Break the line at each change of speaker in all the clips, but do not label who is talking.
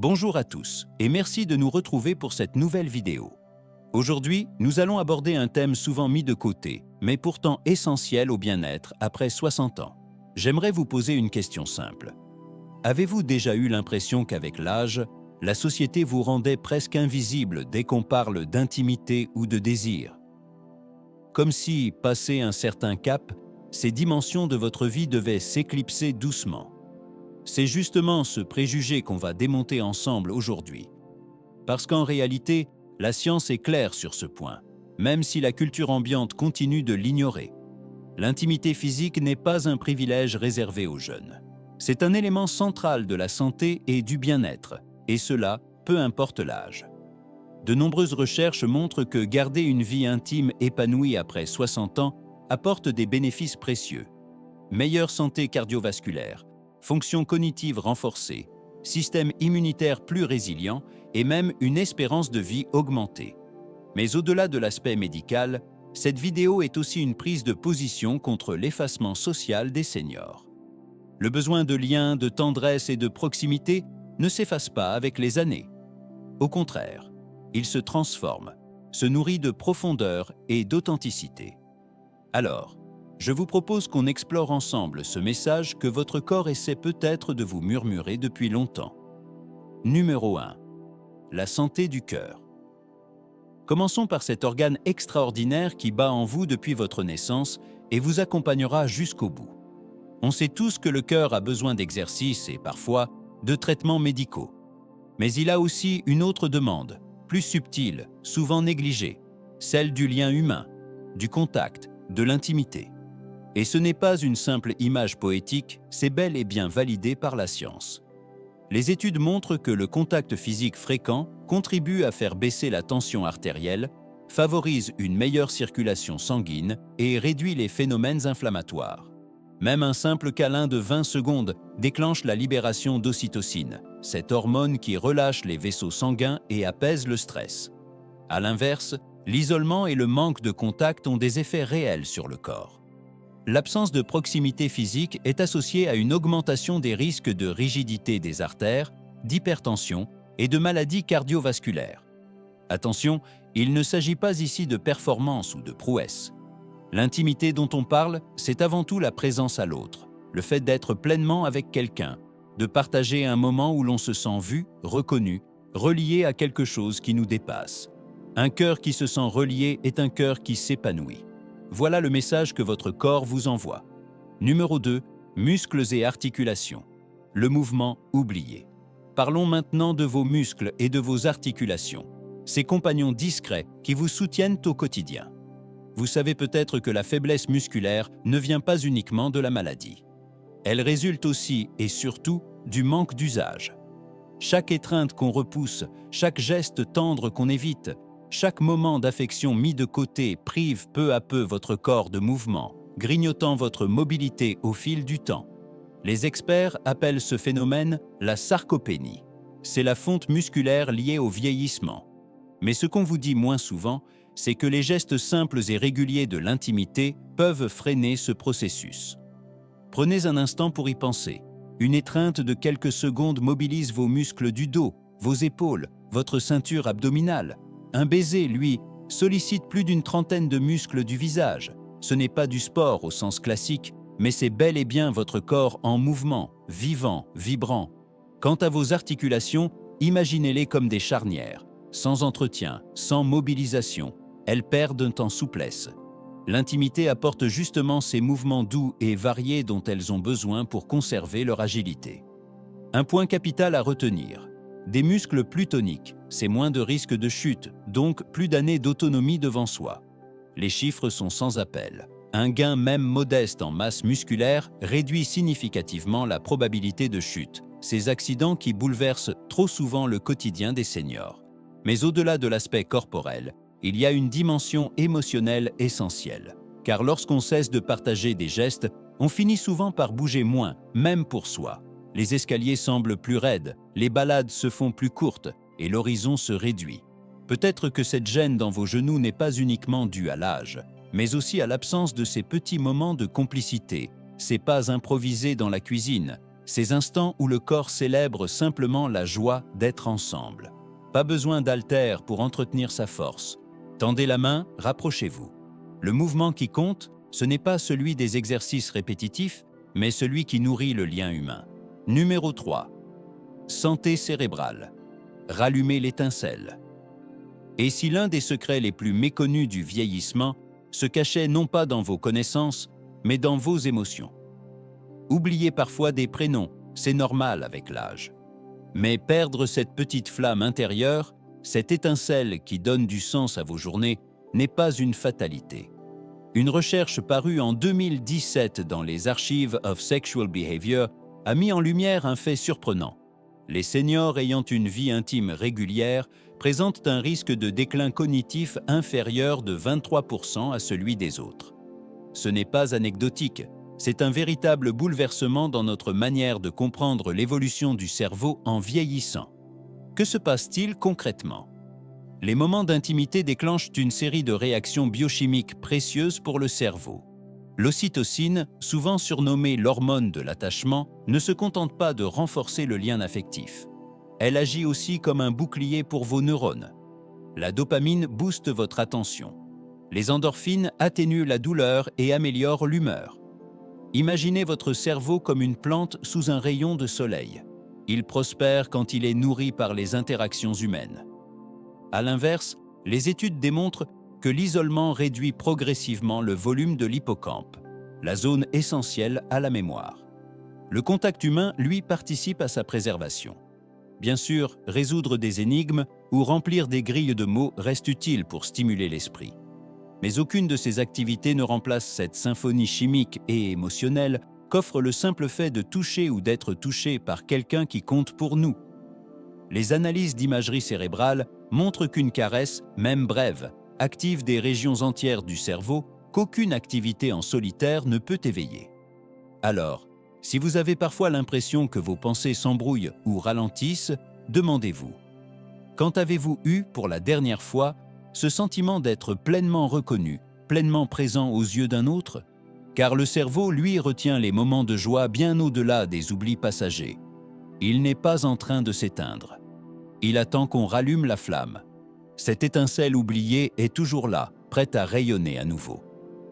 Bonjour à tous et merci de nous retrouver pour cette nouvelle vidéo. Aujourd'hui, nous allons aborder un thème souvent mis de côté, mais pourtant essentiel au bien-être après 60 ans. J'aimerais vous poser une question simple. Avez-vous déjà eu l'impression qu'avec l'âge, la société vous rendait presque invisible dès qu'on parle d'intimité ou de désir? Comme si, passé un certain cap, ces dimensions de votre vie devaient s'éclipser doucement. C'est justement ce préjugé qu'on va démonter ensemble aujourd'hui. Parce qu'en réalité, la science est claire sur ce point, même si la culture ambiante continue de l'ignorer. L'intimité physique n'est pas un privilège réservé aux jeunes. C'est un élément central de la santé et du bien-être, et cela, peu importe l'âge. De nombreuses recherches montrent que garder une vie intime épanouie après 60 ans apporte des bénéfices précieux. Meilleure santé cardiovasculaire, fonctions cognitives renforcées, système immunitaire plus résilient et même une espérance de vie augmentée. Mais au-delà de l'aspect médical, cette vidéo est aussi une prise de position contre l'effacement social des seniors. Le besoin de liens, de tendresse et de proximité ne s'efface pas avec les années. Au contraire, il se transforme, se nourrit de profondeur et d'authenticité. Alors, je vous propose qu'on explore ensemble ce message que votre corps essaie peut-être de vous murmurer depuis longtemps. Numéro 1. La santé du cœur. Commençons par cet organe extraordinaire qui bat en vous depuis votre naissance et vous accompagnera jusqu'au bout. On sait tous que le cœur a besoin d'exercice et parfois de traitements médicaux. Mais il a aussi une autre demande, plus subtile, souvent négligée, celle du lien humain, du contact, de l'intimité. Et ce n'est pas une simple image poétique, c'est bel et bien validé par la science. Les études montrent que le contact physique fréquent contribue à faire baisser la tension artérielle, favorise une meilleure circulation sanguine et réduit les phénomènes inflammatoires. Même un simple câlin de 20 secondes déclenche la libération d'ocytocine, cette hormone qui relâche les vaisseaux sanguins et apaise le stress. À l'inverse, l'isolement et le manque de contact ont des effets réels sur le corps. L'absence de proximité physique est associée à une augmentation des risques de rigidité des artères, d'hypertension et de maladies cardiovasculaires. Attention, il ne s'agit pas ici de performance ou de prouesse. L'intimité dont on parle, c'est avant tout la présence à l'autre, le fait d'être pleinement avec quelqu'un, de partager un moment où l'on se sent vu, reconnu, relié à quelque chose qui nous dépasse. Un cœur qui se sent relié est un cœur qui s'épanouit. Voilà le message que votre corps vous envoie. Numéro 2. Muscles et articulations. Le mouvement oublié. Parlons maintenant de vos muscles et de vos articulations, ces compagnons discrets qui vous soutiennent au quotidien. Vous savez peut-être que la faiblesse musculaire ne vient pas uniquement de la maladie. Elle résulte aussi et surtout du manque d'usage. Chaque étreinte qu'on repousse, chaque geste tendre qu'on évite, chaque moment d'affection mis de côté prive peu à peu votre corps de mouvement, grignotant votre mobilité au fil du temps. Les experts appellent ce phénomène la sarcopénie. C'est la fonte musculaire liée au vieillissement. Mais ce qu'on vous dit moins souvent, c'est que les gestes simples et réguliers de l'intimité peuvent freiner ce processus. Prenez un instant pour y penser. Une étreinte de quelques secondes mobilise vos muscles du dos, vos épaules, votre ceinture abdominale. Un baiser, lui, sollicite plus d'une trentaine de muscles du visage. Ce n'est pas du sport au sens classique, mais c'est bel et bien votre corps en mouvement, vivant, vibrant. Quant à vos articulations, imaginez-les comme des charnières. Sans entretien, sans mobilisation, elles perdent en souplesse. L'intimité apporte justement ces mouvements doux et variés dont elles ont besoin pour conserver leur agilité. Un point capital à retenir. Des muscles plus toniques, c'est moins de risque de chute, donc plus d'années d'autonomie devant soi. Les chiffres sont sans appel. Un gain même modeste en masse musculaire réduit significativement la probabilité de chute, ces accidents qui bouleversent trop souvent le quotidien des seniors. Mais au-delà de l'aspect corporel, il y a une dimension émotionnelle essentielle. Car lorsqu'on cesse de partager des gestes, on finit souvent par bouger moins, même pour soi. Les escaliers semblent plus raides, les balades se font plus courtes et l'horizon se réduit. Peut-être que cette gêne dans vos genoux n'est pas uniquement due à l'âge, mais aussi à l'absence de ces petits moments de complicité, ces pas improvisés dans la cuisine, ces instants où le corps célèbre simplement la joie d'être ensemble. Pas besoin d'haltères pour entretenir sa force. Tendez la main, rapprochez-vous. Le mouvement qui compte, ce n'est pas celui des exercices répétitifs, mais celui qui nourrit le lien humain. Numéro 3. Santé cérébrale. Rallumer l'étincelle. Et si l'un des secrets les plus méconnus du vieillissement se cachait non pas dans vos connaissances, mais dans vos émotions. Oubliez parfois des prénoms, c'est normal avec l'âge. Mais perdre cette petite flamme intérieure, cette étincelle qui donne du sens à vos journées, n'est pas une fatalité. Une recherche parue en 2017 dans les Archives of Sexual Behavior a mis en lumière un fait surprenant. Les seniors ayant une vie intime régulière présentent un risque de déclin cognitif inférieur de 23% à celui des autres. Ce n'est pas anecdotique, c'est un véritable bouleversement dans notre manière de comprendre l'évolution du cerveau en vieillissant. Que se passe-t-il concrètement ? Les moments d'intimité déclenchent une série de réactions biochimiques précieuses pour le cerveau. L'ocytocine, souvent surnommée l'hormone de l'attachement, ne se contente pas de renforcer le lien affectif. Elle agit aussi comme un bouclier pour vos neurones. La dopamine booste votre attention. Les endorphines atténuent la douleur et améliorent l'humeur. Imaginez votre cerveau comme une plante sous un rayon de soleil. Il prospère quand il est nourri par les interactions humaines. À l'inverse, les études démontrent que l'isolement réduit progressivement le volume de l'hippocampe, la zone essentielle à la mémoire. Le contact humain, lui, participe à sa préservation. Bien sûr, résoudre des énigmes ou remplir des grilles de mots reste utile pour stimuler l'esprit. Mais aucune de ces activités ne remplace cette symphonie chimique et émotionnelle qu'offre le simple fait de toucher ou d'être touché par quelqu'un qui compte pour nous. Les analyses d'imagerie cérébrale montrent qu'une caresse, même brève, active des régions entières du cerveau qu'aucune activité en solitaire ne peut éveiller. Alors, si vous avez parfois l'impression que vos pensées s'embrouillent ou ralentissent, demandez-vous : quand avez-vous eu, pour la dernière fois, ce sentiment d'être pleinement reconnu, pleinement présent aux yeux d'un autre ? Car le cerveau, lui, retient les moments de joie bien au-delà des oublis passagers. Il n'est pas en train de s'éteindre. Il attend qu'on rallume la flamme. Cette étincelle oubliée est toujours là, prête à rayonner à nouveau.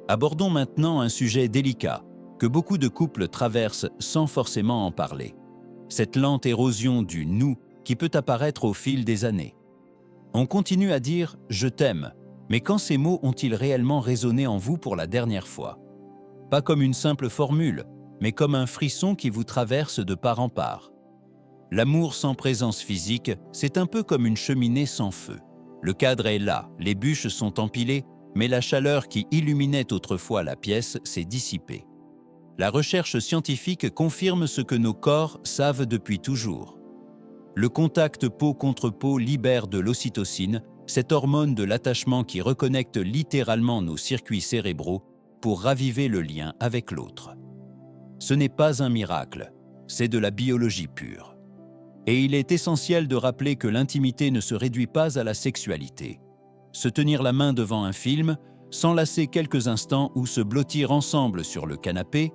Abordons maintenant un sujet délicat que beaucoup de couples traversent sans forcément en parler. Cette lente érosion du « nous » qui peut apparaître au fil des années. On continue à dire « je t'aime », mais quand ces mots ont-ils réellement résonné en vous pour la dernière fois ? Pas comme une simple formule, mais comme un frisson qui vous traverse de part en part. L'amour sans présence physique, c'est un peu comme une cheminée sans feu. Le cadre est là, les bûches sont empilées, mais la chaleur qui illuminait autrefois la pièce s'est dissipée. La recherche scientifique confirme ce que nos corps savent depuis toujours. Le contact peau contre peau libère de l'ocytocine, cette hormone de l'attachement qui reconnecte littéralement nos circuits cérébraux pour raviver le lien avec l'autre. Ce n'est pas un miracle, c'est de la biologie pure. Et il est essentiel de rappeler que l'intimité ne se réduit pas à la sexualité. Se tenir la main devant un film, s'enlacer quelques instants ou se blottir ensemble sur le canapé,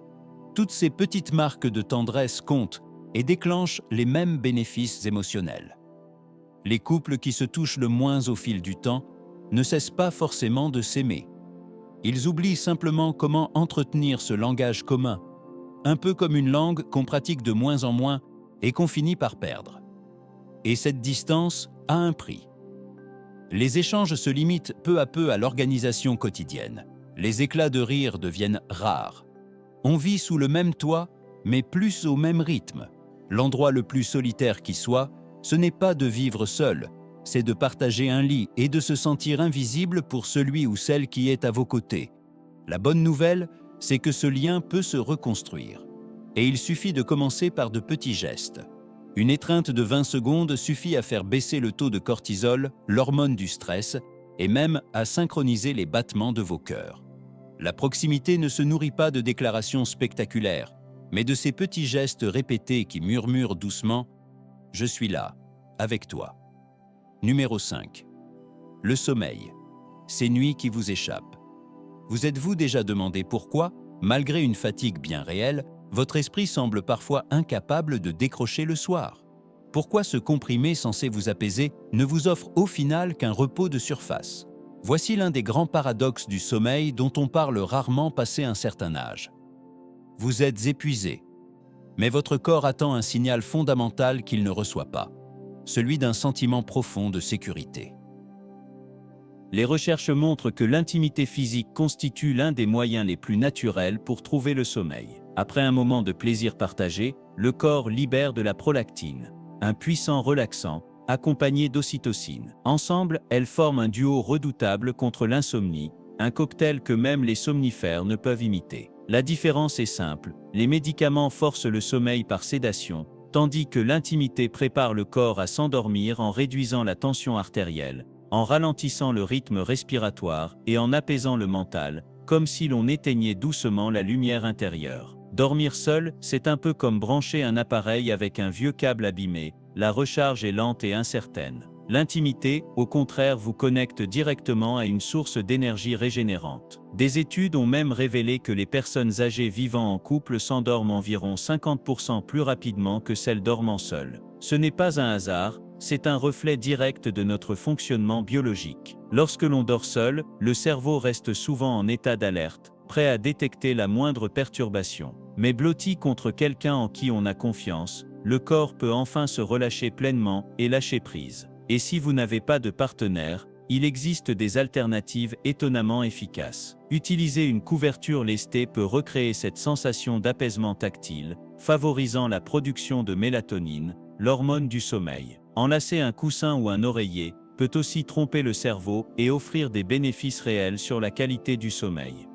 toutes ces petites marques de tendresse comptent et déclenchent les mêmes bénéfices émotionnels. Les couples qui se touchent le moins au fil du temps ne cessent pas forcément de s'aimer. Ils oublient simplement comment entretenir ce langage commun, un peu comme une langue qu'on pratique de moins en moins et qu'on finit par perdre. Et cette distance a un prix. Les échanges se limitent peu à peu à l'organisation quotidienne. Les éclats de rire deviennent rares. On vit sous le même toit, mais plus au même rythme. L'endroit le plus solitaire qui soit, ce n'est pas de vivre seul, c'est de partager un lit et de se sentir invisible pour celui ou celle qui est à vos côtés. La bonne nouvelle, c'est que ce lien peut se reconstruire. Et il suffit de commencer par de petits gestes. Une étreinte de 20 secondes suffit à faire baisser le taux de cortisol, l'hormone du stress, et même à synchroniser les battements de vos cœurs. La proximité ne se nourrit pas de déclarations spectaculaires, mais de ces petits gestes répétés qui murmurent doucement « Je suis là, avec toi ». Numéro 5. Le sommeil. Ces nuits qui vous échappent. Vous êtes-vous déjà demandé pourquoi, malgré une fatigue bien réelle, Votre esprit semble parfois incapable de décrocher le soir. Pourquoi ce comprimé censé vous apaiser ne vous offre au final qu'un repos de surface? Voici l'un des grands paradoxes du sommeil dont on parle rarement passé un certain âge. Vous êtes épuisé, mais votre corps attend un signal fondamental qu'il ne reçoit pas, celui d'un sentiment profond de sécurité. Les recherches montrent que l'intimité physique constitue l'un des moyens les plus naturels pour trouver le sommeil. Après un moment de plaisir partagé, le corps libère de la prolactine, un puissant relaxant, accompagné d'ocytocine. Ensemble, elles forment un duo redoutable contre l'insomnie, un cocktail que même les somnifères ne peuvent imiter. La différence est simple, les médicaments forcent le sommeil par sédation, tandis que l'intimité prépare le corps à s'endormir en réduisant la tension artérielle, en ralentissant le rythme respiratoire et en apaisant le mental, comme si l'on éteignait doucement la lumière intérieure. Dormir seul, c'est un peu comme brancher un appareil avec un vieux câble abîmé, la recharge est lente et incertaine. L'intimité, au contraire, vous connecte directement à une source d'énergie régénérante. Des études ont même révélé que les personnes âgées vivant en couple s'endorment environ 50% plus rapidement que celles dormant seules. Ce n'est pas un hasard, c'est un reflet direct de notre fonctionnement biologique. Lorsque l'on dort seul, le cerveau reste souvent en état d'alerte, prêt à détecter la moindre perturbation. Mais blotti contre quelqu'un en qui on a confiance, le corps peut enfin se relâcher pleinement et lâcher prise. Et si vous n'avez pas de partenaire, il existe des alternatives étonnamment efficaces. Utiliser une couverture lestée peut recréer cette sensation d'apaisement tactile, favorisant la production de mélatonine, l'hormone du sommeil. Enlacer un coussin ou un oreiller peut aussi tromper le cerveau et offrir des bénéfices réels sur la qualité du sommeil.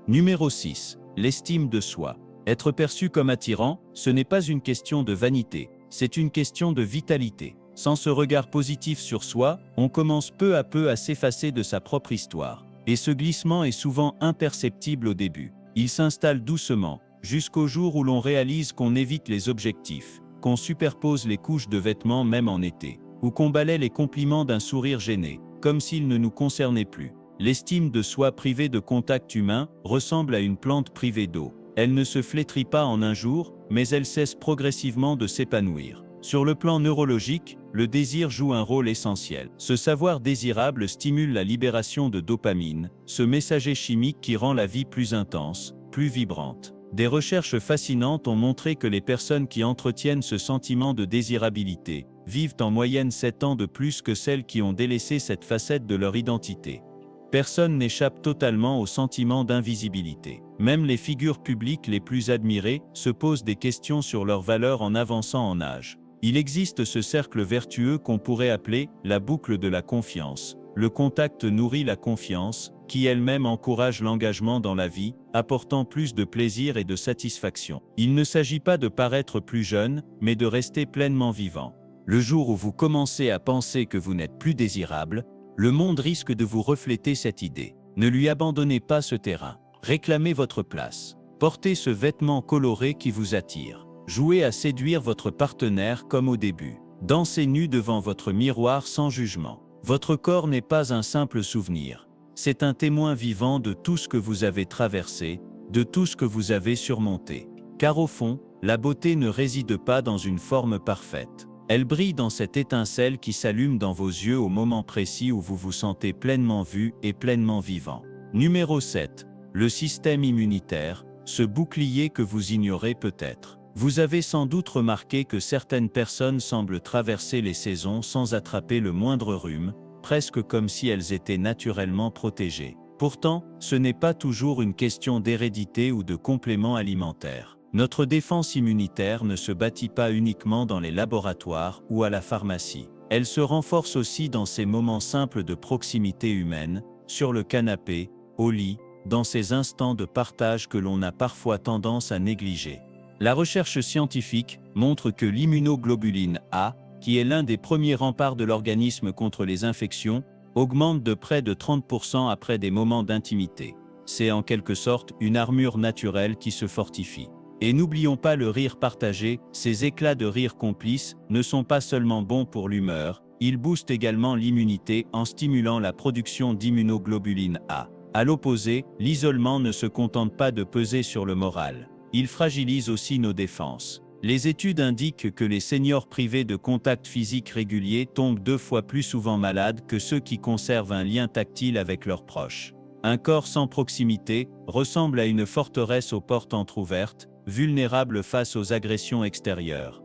Numéro 6. L'estime de soi. Être perçu comme attirant, ce n'est pas une question de vanité, c'est une question de vitalité. Sans ce regard positif sur soi, on commence peu à peu à s'effacer de sa propre histoire. Et ce glissement est souvent imperceptible au début. Il s'installe doucement, jusqu'au jour où l'on réalise qu'on évite les objectifs, qu'on superpose les couches de vêtements même en été, ou qu'on balaie les compliments d'un sourire gêné, comme s'ils ne nous concernaient plus. L'estime de soi privée de contact humain ressemble à une plante privée d'eau. Elle ne se flétrit pas en un jour, mais elle cesse progressivement de s'épanouir. Sur le plan neurologique, le désir joue un rôle essentiel. Ce savoir désirable stimule la libération de dopamine, ce messager chimique qui rend la vie plus intense, plus vibrante. Des recherches fascinantes ont montré que les personnes qui entretiennent ce sentiment de désirabilité vivent en moyenne 7 ans de plus que celles qui ont délaissé cette facette de leur identité. Personne n'échappe totalement au sentiment d'invisibilité. Même les figures publiques les plus admirées se posent des questions sur leur valeur en avançant en âge. Il existe ce cercle vertueux qu'on pourrait appeler la boucle de la confiance. Le contact nourrit la confiance, qui elle-même encourage l'engagement dans la vie, apportant plus de plaisir et de satisfaction. Il ne s'agit pas de paraître plus jeune, mais de rester pleinement vivant. Le jour où vous commencez à penser que vous n'êtes plus désirable, le monde risque de vous refléter cette idée. Ne lui abandonnez pas ce terrain. Réclamez votre place. Portez ce vêtement coloré qui vous attire. Jouez à séduire votre partenaire comme au début. Dansez nu devant votre miroir sans jugement. Votre corps n'est pas un simple souvenir. C'est un témoin vivant de tout ce que vous avez traversé, de tout ce que vous avez surmonté. Car au fond, la beauté ne réside pas dans une forme parfaite. Elle brille dans cette étincelle qui s'allume dans vos yeux au moment précis où vous vous sentez pleinement vu et pleinement vivant. Numéro 7. Le système immunitaire, ce bouclier que vous ignorez peut-être. Vous avez sans doute remarqué que certaines personnes semblent traverser les saisons sans attraper le moindre rhume, presque comme si elles étaient naturellement protégées. Pourtant, ce n'est pas toujours une question d'hérédité ou de compléments alimentaires. Notre défense immunitaire ne se bâtit pas uniquement dans les laboratoires ou à la pharmacie. Elle se renforce aussi dans ces moments simples de proximité humaine, sur le canapé, au lit, dans ces instants de partage que l'on a parfois tendance à négliger. La recherche scientifique montre que l'immunoglobuline A, qui est l'un des premiers remparts de l'organisme contre les infections, augmente de près de 30% après des moments d'intimité. C'est en quelque sorte une armure naturelle qui se fortifie. Et n'oublions pas le rire partagé, ces éclats de rire complices ne sont pas seulement bons pour l'humeur, ils boostent également l'immunité en stimulant la production d'immunoglobuline A. À l'opposé, l'isolement ne se contente pas de peser sur le moral. il fragilise aussi nos défenses. Les études indiquent que les seniors privés de contact physique régulier tombent 2 fois plus souvent malades que ceux qui conservent un lien tactile avec leurs proches. Un corps sans proximité ressemble à une forteresse aux portes entr'ouvertes, vulnérable face aux agressions extérieures.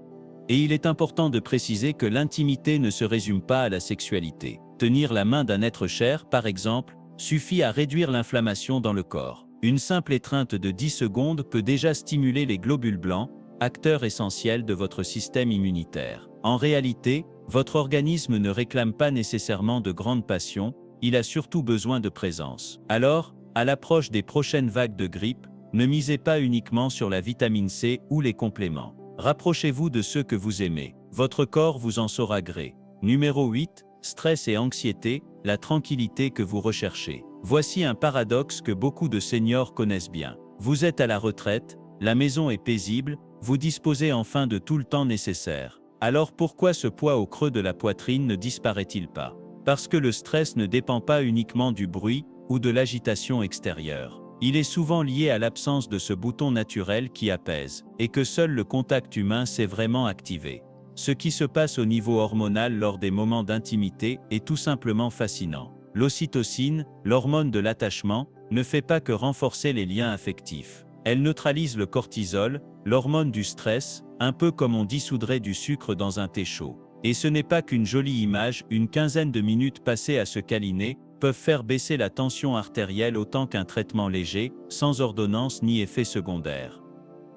Et il est important de préciser que l'intimité ne se résume pas à la sexualité. Tenir la main d'un être cher, par exemple, suffit à réduire l'inflammation dans le corps. Une simple étreinte de 10 secondes peut déjà stimuler les globules blancs, acteurs essentiels de votre système immunitaire. En réalité, votre organisme ne réclame pas nécessairement de grandes passions, il a surtout besoin de présence. Alors, à l'approche des prochaines vagues de grippe, ne misez pas uniquement sur la vitamine C ou les compléments. Rapprochez-vous de ceux que vous aimez. Votre corps vous en saura gré. Numéro 8. Stress et anxiété, la tranquillité que vous recherchez. Voici un paradoxe que beaucoup de seniors connaissent bien. Vous êtes à la retraite, la maison est paisible, vous disposez enfin de tout le temps nécessaire. Alors pourquoi ce poids au creux de la poitrine ne disparaît-il pas? Parce que le stress ne dépend pas uniquement du bruit ou de l'agitation extérieure. Il est souvent lié à l'absence de ce bouton naturel qui apaise, et que seul le contact humain sait vraiment activer. Ce qui se passe au niveau hormonal lors des moments d'intimité est tout simplement fascinant. L'ocytocine, l'hormone de l'attachement, ne fait pas que renforcer les liens affectifs. Elle neutralise le cortisol, l'hormone du stress, un peu comme on dissoudrait du sucre dans un thé chaud. Et ce n'est pas qu'une jolie image, une quinzaine de minutes passées à se câliner, peuvent faire baisser la tension artérielle autant qu'un traitement léger, sans ordonnance ni effet secondaire.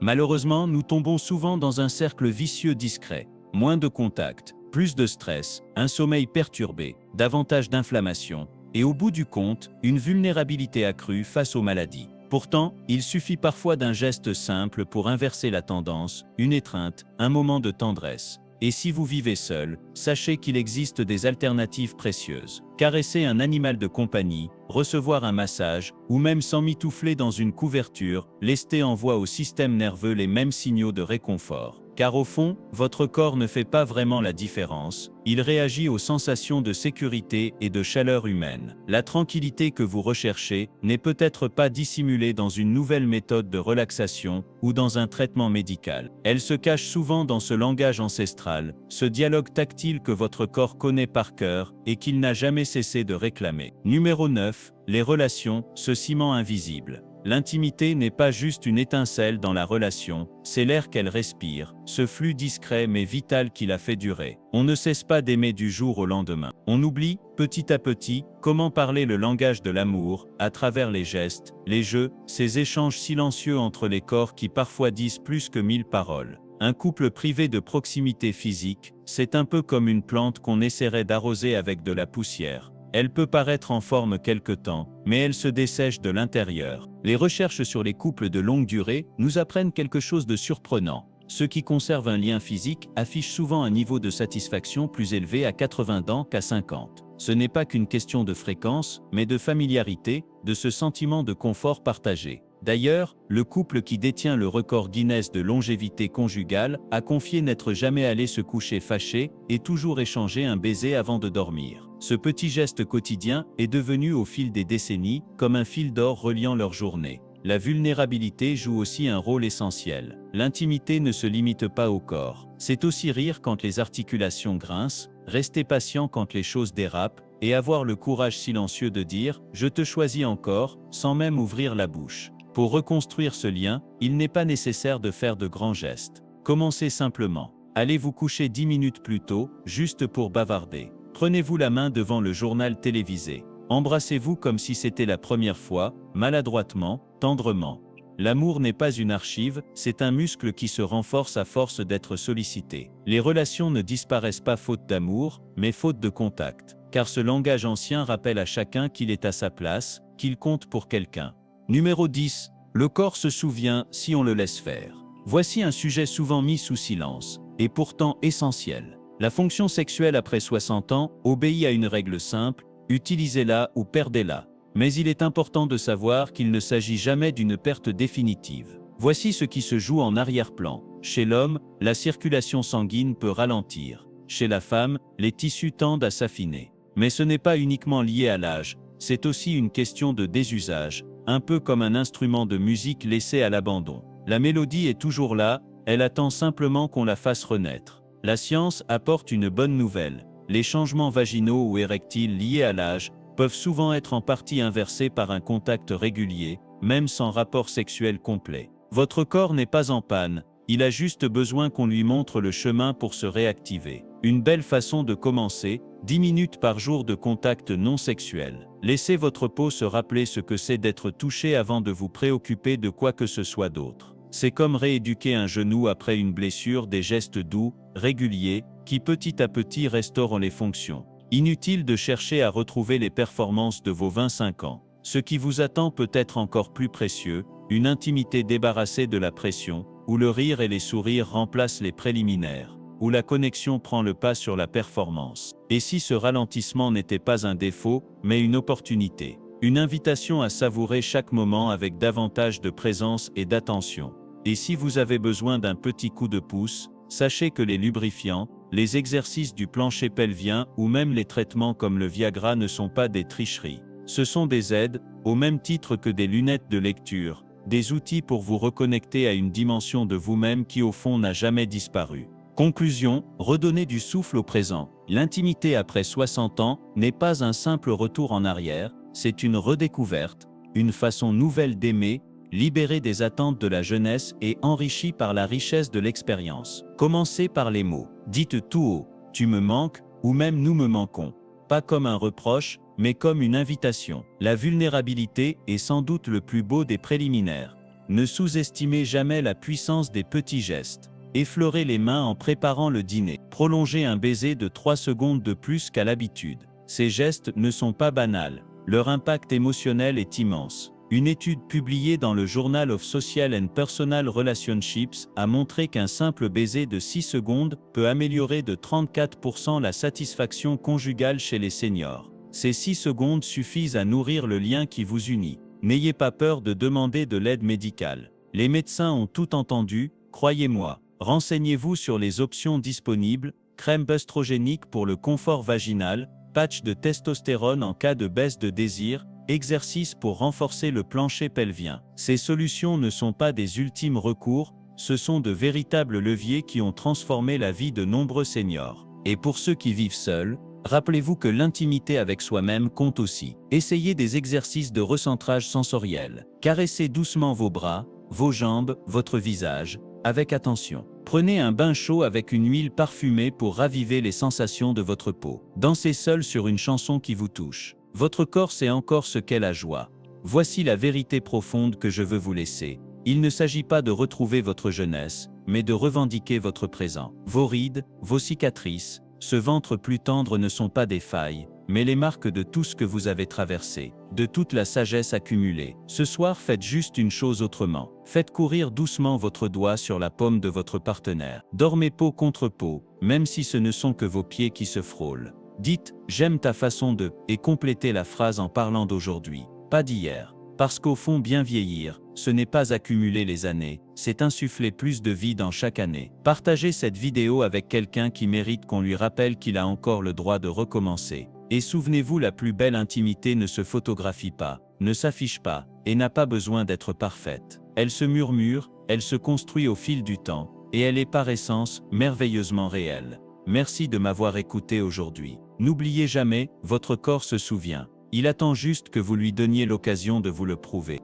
Malheureusement, nous tombons souvent dans un cercle vicieux discret. Moins de contact, plus de stress, un sommeil perturbé, davantage d'inflammation, et au bout du compte, une vulnérabilité accrue face aux maladies. Pourtant, il suffit parfois d'un geste simple pour inverser la tendance, une étreinte, un moment de tendresse. Et si vous vivez seul, sachez qu'il existe des alternatives précieuses. Caresser un animal de compagnie, recevoir un massage, ou même s'emmitoufler dans une couverture, lester envoie au système nerveux les mêmes signaux de réconfort. Car au fond, votre corps ne fait pas vraiment la différence, il réagit aux sensations de sécurité et de chaleur humaine. La tranquillité que vous recherchez n'est peut-être pas dissimulée dans une nouvelle méthode de relaxation ou dans un traitement médical. Elle se cache souvent dans ce langage ancestral, ce dialogue tactile que votre corps connaît par cœur et qu'il n'a jamais cessé de réclamer. Numéro 9. Les relations, ce ciment invisible. L'intimité n'est pas juste une étincelle dans la relation, c'est l'air qu'elle respire, ce flux discret mais vital qui la fait durer. On ne cesse pas d'aimer du jour au lendemain. On oublie, petit à petit, comment parler le langage de l'amour, à travers les gestes, les jeux, ces échanges silencieux entre les corps qui parfois disent plus que 1000 paroles. Un couple privé de proximité physique, c'est un peu comme une plante qu'on essaierait d'arroser avec de la poussière. Elle peut paraître en forme quelque temps, mais elle se dessèche de l'intérieur. Les recherches sur les couples de longue durée nous apprennent quelque chose de surprenant. Ceux qui conservent un lien physique affichent souvent un niveau de satisfaction plus élevé à 80 ans qu'à 50. Ce n'est pas qu'une question de fréquence, mais de familiarité, de ce sentiment de confort partagé. D'ailleurs, le couple qui détient le record Guinness de longévité conjugale a confié n'être jamais allé se coucher fâché et toujours échanger un baiser avant de dormir. Ce petit geste quotidien est devenu au fil des décennies comme un fil d'or reliant leur journée. La vulnérabilité joue aussi un rôle essentiel. L'intimité ne se limite pas au corps. C'est aussi rire quand les articulations grincent, rester patient quand les choses dérapent, et avoir le courage silencieux de dire « je te choisis encore » sans même ouvrir la bouche. Pour reconstruire ce lien, il n'est pas nécessaire de faire de grands gestes. Commencez simplement. Allez vous coucher 10 minutes plus tôt, juste pour bavarder. Prenez-vous la main devant le journal télévisé. Embrassez-vous comme si c'était la première fois, maladroitement, tendrement. L'amour n'est pas une archive, c'est un muscle qui se renforce à force d'être sollicité. Les relations ne disparaissent pas faute d'amour, mais faute de contact. Car ce langage ancien rappelle à chacun qu'il est à sa place, qu'il compte pour quelqu'un. Numéro 10. Le corps se souvient si on le laisse faire. Voici un sujet souvent mis sous silence, et pourtant essentiel. La fonction sexuelle après 60 ans obéit à une règle simple, utilisez-la ou perdez-la. Mais il est important de savoir qu'il ne s'agit jamais d'une perte définitive. Voici ce qui se joue en arrière-plan. Chez l'homme, la circulation sanguine peut ralentir. Chez la femme, les tissus tendent à s'affiner. Mais ce n'est pas uniquement lié à l'âge, c'est aussi une question de désusage, un peu comme un instrument de musique laissé à l'abandon. La mélodie est toujours là, elle attend simplement qu'on la fasse renaître. La science apporte une bonne nouvelle. Les changements vaginaux ou érectiles liés à l'âge peuvent souvent être en partie inversés par un contact régulier, même sans rapport sexuel complet. Votre corps n'est pas en panne, il a juste besoin qu'on lui montre le chemin pour se réactiver. Une belle façon de commencer, 10 minutes par jour de contact non sexuel. Laissez votre peau se rappeler ce que c'est d'être touché avant de vous préoccuper de quoi que ce soit d'autre. C'est comme rééduquer un genou après une blessure, des gestes doux, réguliers, qui petit à petit restaurent les fonctions. Inutile de chercher à retrouver les performances de vos 25 ans. Ce qui vous attend peut être encore plus précieux, une intimité débarrassée de la pression, où le rire et les sourires remplacent les préliminaires, où la connexion prend le pas sur la performance. Et si ce ralentissement n'était pas un défaut, mais une opportunité, une invitation à savourer chaque moment avec davantage de présence et d'attention. Et si vous avez besoin d'un petit coup de pouce, sachez que les lubrifiants, les exercices du plancher pelvien ou même les traitements comme le Viagra ne sont pas des tricheries. Ce sont des aides, au même titre que des lunettes de lecture, des outils pour vous reconnecter à une dimension de vous-même qui au fond n'a jamais disparu. Conclusion, redonner du souffle au présent. L'intimité après 60 ans n'est pas un simple retour en arrière, c'est une redécouverte, une façon nouvelle d'aimer, libérée des attentes de la jeunesse et enrichie par la richesse de l'expérience. Commencez par les mots. Dites tout haut, tu me manques, ou même nous me manquons. Pas comme un reproche, mais comme une invitation. La vulnérabilité est sans doute le plus beau des préliminaires. Ne sous-estimez jamais la puissance des petits gestes. Effleurez les mains en préparant le dîner. Prolongez un baiser de 3 secondes de plus qu'à l'habitude. Ces gestes ne sont pas banals. Leur impact émotionnel est immense. Une étude publiée dans le Journal of Social and Personal Relationships a montré qu'un simple baiser de 6 secondes peut améliorer de 34% la satisfaction conjugale chez les seniors. Ces 6 secondes suffisent à nourrir le lien qui vous unit. N'ayez pas peur de demander de l'aide médicale. Les médecins ont tout entendu, croyez-moi. Renseignez-vous sur les options disponibles, crème œstrogénique pour le confort vaginal, patch de testostérone en cas de baisse de désir, exercices pour renforcer le plancher pelvien. Ces solutions ne sont pas des ultimes recours, ce sont de véritables leviers qui ont transformé la vie de nombreux seniors. Et pour ceux qui vivent seuls, rappelez-vous que l'intimité avec soi-même compte aussi. Essayez des exercices de recentrage sensoriel. Caressez doucement vos bras, vos jambes, votre visage, avec attention. Prenez un bain chaud avec une huile parfumée pour raviver les sensations de votre peau. Dansez seul sur une chanson qui vous touche. Votre corps sait encore ce qu'est la joie. Voici la vérité profonde que je veux vous laisser. Il ne s'agit pas de retrouver votre jeunesse, mais de revendiquer votre présent. Vos rides, vos cicatrices, ce ventre plus tendre ne sont pas des failles, mais les marques de tout ce que vous avez traversé, de toute la sagesse accumulée. Ce soir, faites juste une chose autrement. Faites courir doucement votre doigt sur la paume de votre partenaire. Dormez peau contre peau, même si ce ne sont que vos pieds qui se frôlent. Dites « j'aime ta façon de » et complétez la phrase en parlant d'aujourd'hui, pas d'hier. Parce qu'au fond, bien vieillir, ce n'est pas accumuler les années, c'est insuffler plus de vie dans chaque année. Partagez cette vidéo avec quelqu'un qui mérite qu'on lui rappelle qu'il a encore le droit de recommencer. Et souvenez-vous, la plus belle intimité ne se photographie pas, ne s'affiche pas, et n'a pas besoin d'être parfaite. Elle se murmure, elle se construit au fil du temps, et elle est par essence merveilleusement réelle. Merci de m'avoir écouté aujourd'hui. N'oubliez jamais, votre corps se souvient. Il attend juste que vous lui donniez l'occasion de vous le prouver.